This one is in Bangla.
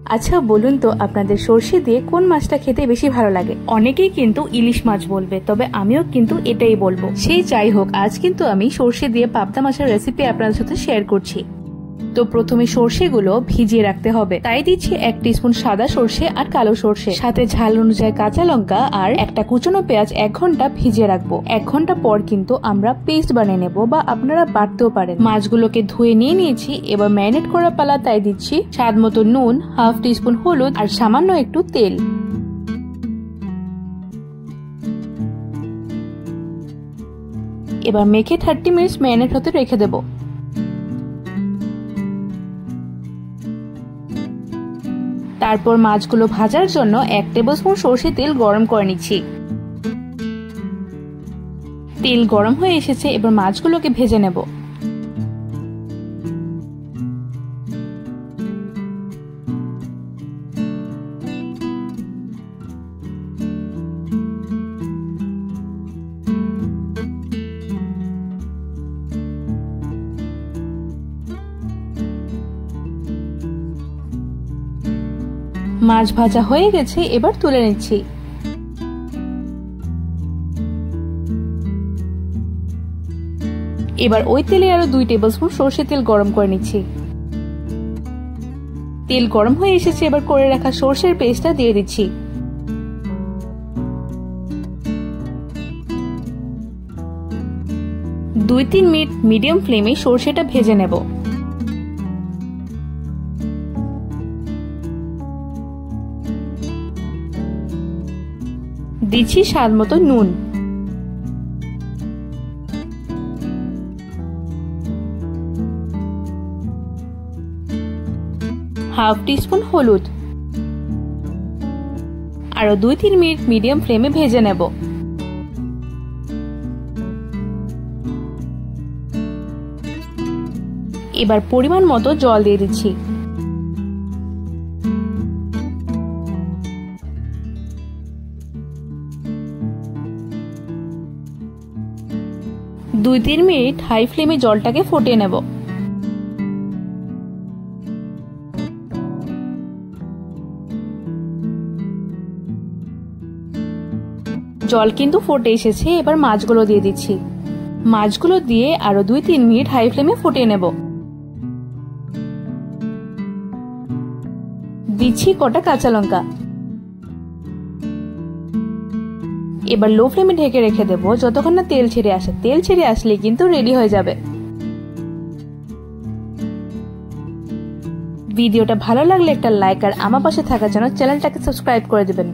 আচ্ছা বলুন তো আপনাদের সরষে দিয়ে কোন মাছটা খেতে বেশি ভালো লাগে? অনেকেই কিন্তু ইলিশ মাছ বলবে, তবে আমিও কিন্তু এটাই বলবো। সেই যাই হোক, আজ কিন্তু আমি সরষে দিয়ে পাবদা মাছের রেসিপি আপনাদের সাথে শেয়ার করছি। তো প্রথমে সরষেগুলো ভিজিয়ে রাখতে হবে। তাই দিচ্ছি 1 টিস্পুন সাদা সরষে আর কালো সরষে, সাথে ঝাল অনুযায়ী কাঁচা লঙ্কা আর একটা কুচনো পেঁয়াজ 1 ঘন্টা ভিজিয়ে রাখবো। 1 ঘন্টা পর কিন্তু আমরা পেস্ট বানিয়ে নেব, বা আপনারা বাটতেও পারেন। মাছগুলোকে ধুয়ে নিয়ে নিয়েছি, এবার ম্যারিনেট করা পালা। তাই দিচ্ছি স্বাদ মতো নুন, 1/2 টিস্পুন হলুদ আর সামান্য একটু তেল। এবার মেখে 30 মিনিট ম্যারিনেট হতে রেখে দেবো। তারপর মাছগুলো ভাজার জন্য 1 টেবিলস্পুন সরষে তেল গরম করে নিচ্ছি। তেল গরম হয়ে এসেছে, এবার মাছগুলোকে ভেজে নেব। মাছ ভাজা হয়ে গেছে, এবার তুলে নিচ্ছি। এবার ওই তেলে আরো 2 টেবিলস্পুন সরষে তেল গরম করে নিচ্ছি। তেল গরম হয়ে এসেছে, এবার করে রাখা সরষের পেস্টটা দিয়ে দিচ্ছি। দুই 3 মিনিট মিডিয়াম ফ্লেমে সরষেটা ভেজে নেব। দিচ্ছি স্বাদ মতো নুন, হাফ টিস্পুন হলুদ, আরো 2-3 মিনিট মিডিয়াম ফ্লেমে ভেজে নেব। এবার পরিমাণ মতো জল দিয়ে দিচ্ছি। দুই 3 মিনিট হাই ফ্লেমে জলটাকে ফুটিয়ে নেব। জল কিন্তু ফুটে এসেছে, এবার মাছগুলো দিয়ে দিচ্ছি। মাছগুলো দিয়ে আরো 2-3 মিনিট হাই ফ্লেমে ফুটিয়ে নেব। দিচ্ছি কটা কাঁচা লঙ্কা। এবার লো ফ্লেমে ঢেকে রেখে দেবো যতক্ষণ না তেল ছেড়ে আসে। তেল ছেড়ে আসলে কিন্তু রেডি হয়ে যাবে। ভিডিওটা ভালো লাগলে একটা লাইক আর আমার পাশে থাকার জন্য চ্যানেলটাকে সাবস্ক্রাইব করে দিবেন।